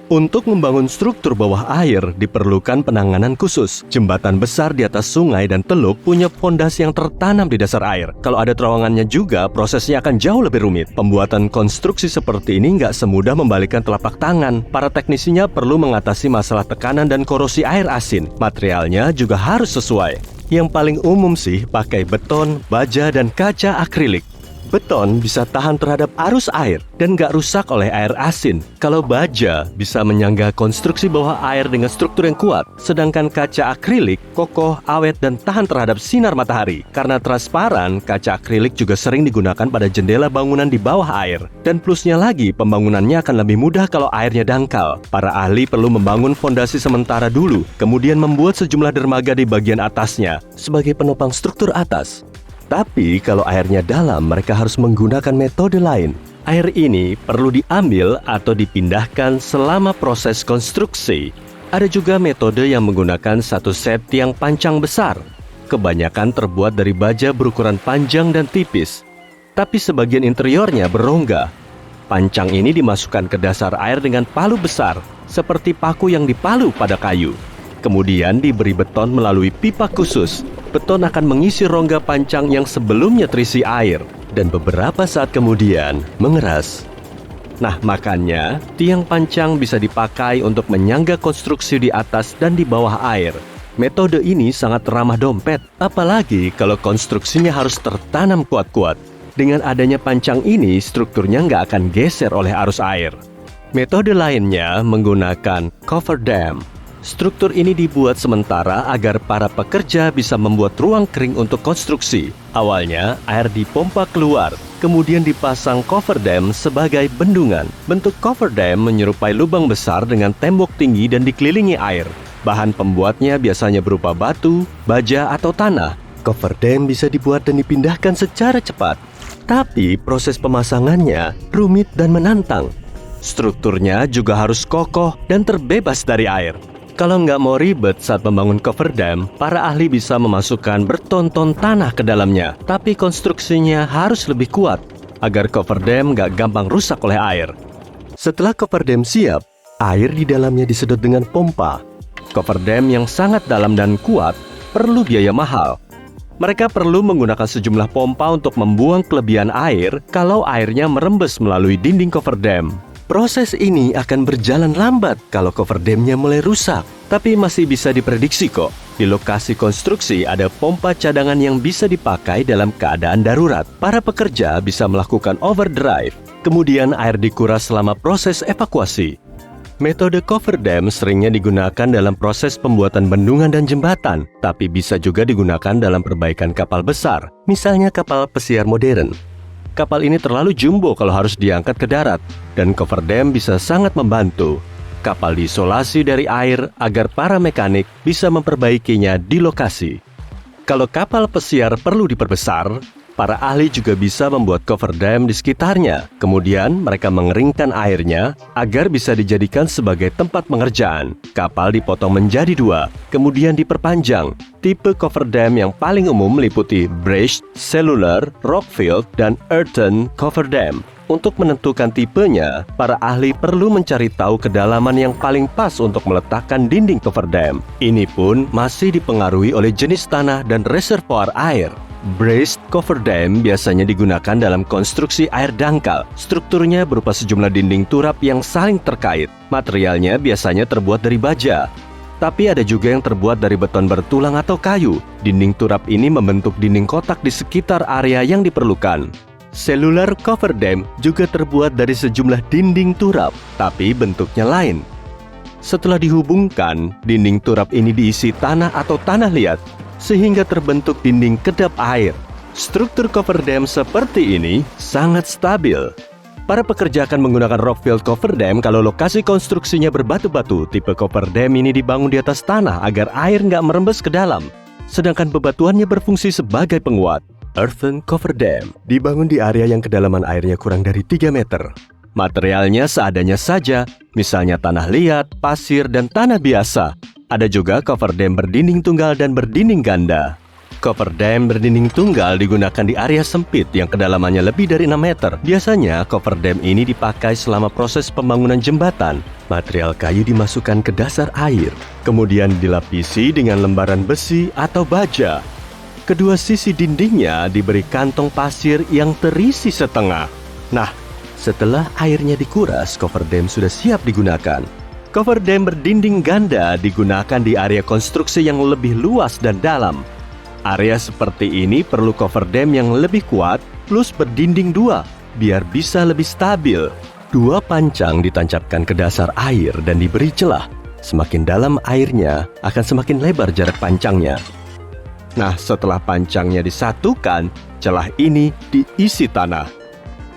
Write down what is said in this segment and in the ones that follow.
Untuk membangun struktur bawah air diperlukan penanganan khusus. Jembatan besar di atas sungai dan teluk punya fondasi yang tertanam di dasar air. Kalau ada terowongannya juga, prosesnya akan jauh lebih rumit. Pembuatan konstruksi seperti ini nggak semudah membalikkan telapak tangan. Para teknisinya perlu mengatasi masalah tekanan dan korosi air asin. Materialnya juga harus sesuai. Yang paling umum sih pakai beton, baja, dan kaca akrilik. Beton bisa tahan terhadap arus air dan nggak rusak oleh air asin. Kalau baja bisa menyangga konstruksi bawah air dengan struktur yang kuat, sedangkan kaca akrilik kokoh, awet, dan tahan terhadap sinar matahari. Karena transparan, kaca akrilik juga sering digunakan pada jendela bangunan di bawah air. Dan plusnya lagi, pembangunannya akan lebih mudah kalau airnya dangkal. Para ahli perlu membangun fondasi sementara dulu, kemudian membuat sejumlah dermaga di bagian atasnya sebagai penopang struktur atas. Tapi kalau airnya dalam, mereka harus menggunakan metode lain. Air ini perlu diambil atau dipindahkan selama proses konstruksi. Ada juga metode yang menggunakan satu set tiang pancang besar. Kebanyakan terbuat dari baja berukuran panjang dan tipis. Tapi sebagian interiornya berongga. Pancang ini dimasukkan ke dasar air dengan palu besar, seperti paku yang dipalu pada kayu. Kemudian diberi beton melalui pipa khusus. Beton akan mengisi rongga pancang yang sebelumnya terisi air dan beberapa saat kemudian mengeras. Nah, makanya tiang pancang bisa dipakai untuk menyangga konstruksi di atas dan di bawah air. Metode ini sangat ramah dompet, apalagi kalau konstruksinya harus tertanam kuat-kuat. Dengan adanya pancang ini, strukturnya nggak akan geser oleh arus air. Metode lainnya menggunakan cover dam. Struktur ini dibuat sementara agar para pekerja bisa membuat ruang kering untuk konstruksi. Awalnya, air dipompa keluar, kemudian dipasang cover dam sebagai bendungan. Bentuk cover dam menyerupai lubang besar dengan tembok tinggi dan dikelilingi air. Bahan pembuatnya biasanya berupa batu, baja, atau tanah. Cover dam bisa dibuat dan dipindahkan secara cepat. Tapi proses pemasangannya rumit dan menantang. Strukturnya juga harus kokoh dan terbebas dari air. Kalau nggak mau ribet saat membangun cover dam, para ahli bisa memasukkan bertonton tanah ke dalamnya. Tapi konstruksinya harus lebih kuat, agar cover dam nggak gampang rusak oleh air. Setelah cover dam siap, air di dalamnya disedot dengan pompa. Cover dam yang sangat dalam dan kuat perlu biaya mahal. Mereka perlu menggunakan sejumlah pompa untuk membuang kelebihan air kalau airnya merembes melalui dinding cover dam. Proses ini akan berjalan lambat kalau cover dam-nya mulai rusak, tapi masih bisa diprediksi kok. Di lokasi konstruksi ada pompa cadangan yang bisa dipakai dalam keadaan darurat. Para pekerja bisa melakukan overdrive, kemudian air dikuras selama proses evakuasi. Metode cover dam seringnya digunakan dalam proses pembuatan bendungan dan jembatan, tapi bisa juga digunakan dalam perbaikan kapal besar, misalnya kapal pesiar modern. Kapal ini terlalu jumbo kalau harus diangkat ke darat, dan cover dam bisa sangat membantu. Kapal diisolasi dari air agar para mekanik bisa memperbaikinya di lokasi. Kalau kapal pesiar perlu diperbesar, para ahli juga bisa membuat cover dam di sekitarnya. Kemudian mereka mengeringkan airnya agar bisa dijadikan sebagai tempat pengerjaan. Kapal dipotong menjadi dua, kemudian diperpanjang. Tipe cover dam yang paling umum meliputi breched, cellular, rock-filled, dan earthen cover dam. Untuk menentukan tipenya, para ahli perlu mencari tahu kedalaman yang paling pas untuk meletakkan dinding cover dam. Ini pun masih dipengaruhi oleh jenis tanah dan reservoir air. Braced cover dam biasanya digunakan dalam konstruksi air dangkal. Strukturnya berupa sejumlah dinding turap yang saling terkait. Materialnya biasanya terbuat dari baja. Tapi ada juga yang terbuat dari beton bertulang atau kayu. Dinding turap ini membentuk dinding kotak di sekitar area yang diperlukan. Cellular cover dam juga terbuat dari sejumlah dinding turap, tapi bentuknya lain. Setelah dihubungkan, dinding turap ini diisi tanah atau tanah liat, sehingga terbentuk dinding kedap air. Struktur cover dam seperti ini sangat stabil. Para pekerja akan menggunakan rock-filled cover dam kalau lokasi konstruksinya berbatu-batu. Tipe cover dam ini dibangun di atas tanah agar air nggak merembes ke dalam, sedangkan bebatuannya berfungsi sebagai penguat. Earthen cover dam dibangun di area yang kedalaman airnya kurang dari 3 meter. Materialnya seadanya saja, misalnya tanah liat, pasir, dan tanah biasa. Ada juga cover dam berdinding tunggal dan berdinding ganda. Cofferdam berdinding tunggal digunakan di area sempit yang kedalamannya lebih dari 6 meter. Biasanya, cofferdam ini dipakai selama proses pembangunan jembatan. Material kayu dimasukkan ke dasar air, kemudian dilapisi dengan lembaran besi atau baja. Kedua sisi dindingnya diberi kantong pasir yang terisi setengah. Nah, setelah airnya dikuras, cofferdam sudah siap digunakan. Cofferdam berdinding ganda digunakan di area konstruksi yang lebih luas dan dalam. Area seperti ini perlu cofferdam yang lebih kuat plus berdinding dua, biar bisa lebih stabil. Dua pancang ditancapkan ke dasar air dan diberi celah. Semakin dalam airnya, akan semakin lebar jarak pancangnya. Nah, setelah pancangnya disatukan, celah ini diisi tanah.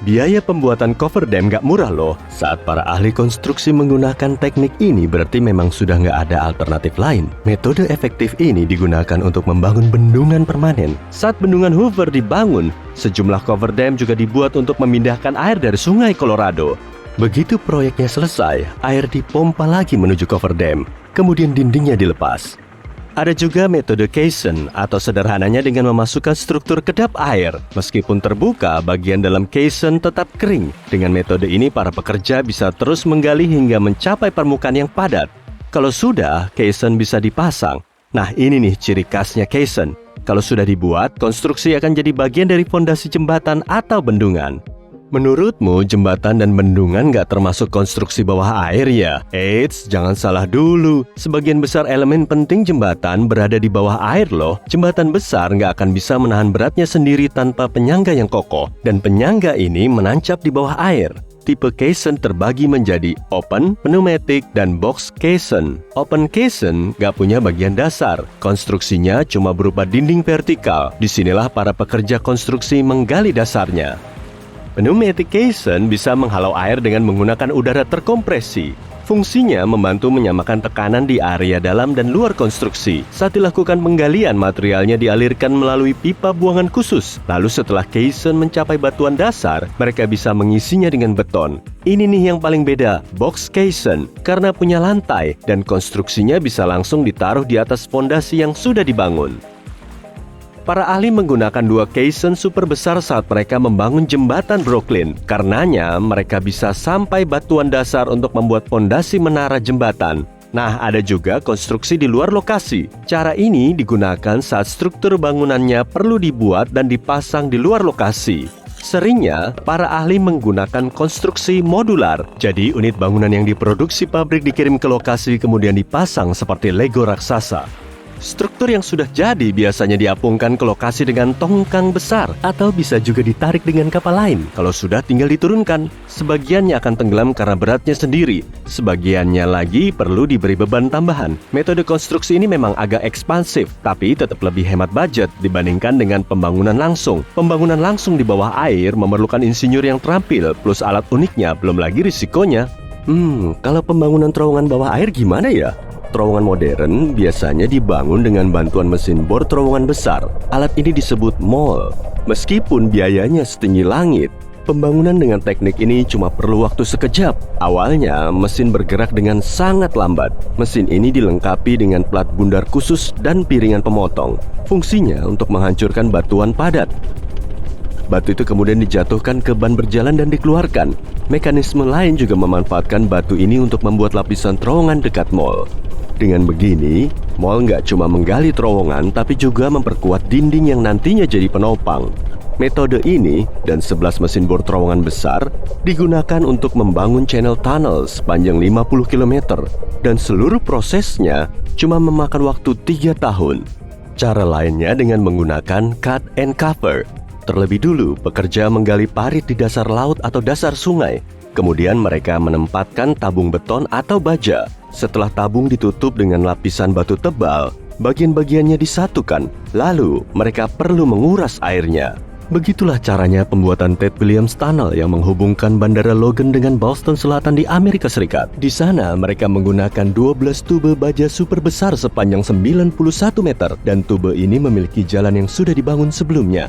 Biaya pembuatan cofferdam gak murah loh. Saat para ahli konstruksi menggunakan teknik ini, berarti memang sudah gak ada alternatif lain. Metode efektif ini digunakan untuk membangun bendungan permanen. Saat bendungan Hoover dibangun, sejumlah cofferdam juga dibuat untuk memindahkan air dari sungai Colorado. Begitu proyeknya selesai, air dipompa lagi menuju cofferdam, kemudian dindingnya dilepas. Ada juga metode caisson atau sederhananya dengan memasukkan struktur kedap air. Meskipun terbuka, bagian dalam caisson tetap kering. Dengan metode ini, para pekerja bisa terus menggali hingga mencapai permukaan yang padat. Kalau sudah, caisson bisa dipasang. Nah, ini nih ciri khasnya caisson. Kalau sudah dibuat, konstruksi akan jadi bagian dari fondasi jembatan atau bendungan. Menurutmu, jembatan dan bendungan nggak termasuk konstruksi bawah air ya? Eits, jangan salah dulu. Sebagian besar elemen penting jembatan berada di bawah air loh. Jembatan besar nggak akan bisa menahan beratnya sendiri tanpa penyangga yang kokoh. Dan penyangga ini menancap di bawah air. Tipe caisson terbagi menjadi open, pneumatic, dan box caisson. Open caisson nggak punya bagian dasar. Konstruksinya cuma berupa dinding vertikal. Disinilah para pekerja konstruksi menggali dasarnya. Pneumatic caisson bisa menghalau air dengan menggunakan udara terkompresi. Fungsinya membantu menyamakan tekanan di area dalam dan luar konstruksi. Saat dilakukan penggalian, materialnya dialirkan melalui pipa buangan khusus. Lalu setelah caisson mencapai batuan dasar, mereka bisa mengisinya dengan beton. Ini nih yang paling beda, box caisson, karena punya lantai dan konstruksinya bisa langsung ditaruh di atas fondasi yang sudah dibangun. Para ahli menggunakan dua caisson super besar saat mereka membangun jembatan Brooklyn. Karenanya, mereka bisa sampai batuan dasar untuk membuat fondasi menara jembatan. Nah, ada juga konstruksi di luar lokasi. Cara ini digunakan saat struktur bangunannya perlu dibuat dan dipasang di luar lokasi. Seringnya, para ahli menggunakan konstruksi modular. Jadi, unit bangunan yang diproduksi pabrik dikirim ke lokasi kemudian dipasang seperti Lego raksasa. Struktur yang sudah jadi biasanya diapungkan ke lokasi dengan tongkang besar atau bisa juga ditarik dengan kapal lain. Kalau sudah tinggal diturunkan, sebagiannya akan tenggelam karena beratnya sendiri. Sebagiannya lagi perlu diberi beban tambahan. Metode konstruksi ini memang agak ekspansif, tapi tetap lebih hemat budget dibandingkan dengan pembangunan langsung. Pembangunan langsung di bawah air memerlukan insinyur yang terampil plus alat uniknya, belum lagi risikonya. Kalau pembangunan terowongan bawah air gimana ya? Terowongan modern biasanya dibangun dengan bantuan mesin bor terowongan besar. Alat ini disebut mole. Meskipun biayanya setinggi langit, pembangunan dengan teknik ini cuma perlu waktu sekejap. Awalnya, mesin bergerak dengan sangat lambat. Mesin ini dilengkapi dengan plat bundar khusus dan piringan pemotong. Fungsinya untuk menghancurkan batuan padat. Batu itu kemudian dijatuhkan ke ban berjalan dan dikeluarkan. Mekanisme lain juga memanfaatkan batu ini untuk membuat lapisan terowongan dekat mall. Dengan begini, mall nggak cuma menggali terowongan, tapi juga memperkuat dinding yang nantinya jadi penopang. Metode ini dan 11 mesin bor terowongan besar digunakan untuk membangun channel tunnel sepanjang 50 km. Dan seluruh prosesnya cuma memakan waktu 3 tahun. Cara lainnya dengan menggunakan cut and cover. Terlebih dulu, pekerja menggali parit di dasar laut atau dasar sungai. Kemudian mereka menempatkan tabung beton atau baja. Setelah tabung ditutup dengan lapisan batu tebal, bagian-bagiannya disatukan. Lalu, mereka perlu menguras airnya. Begitulah caranya pembuatan Ted Williams Tunnel yang menghubungkan Bandara Logan dengan Boston Selatan di Amerika Serikat. Di sana, mereka menggunakan 12 tube baja super besar sepanjang 91 meter. Dan tube ini memiliki jalan yang sudah dibangun sebelumnya.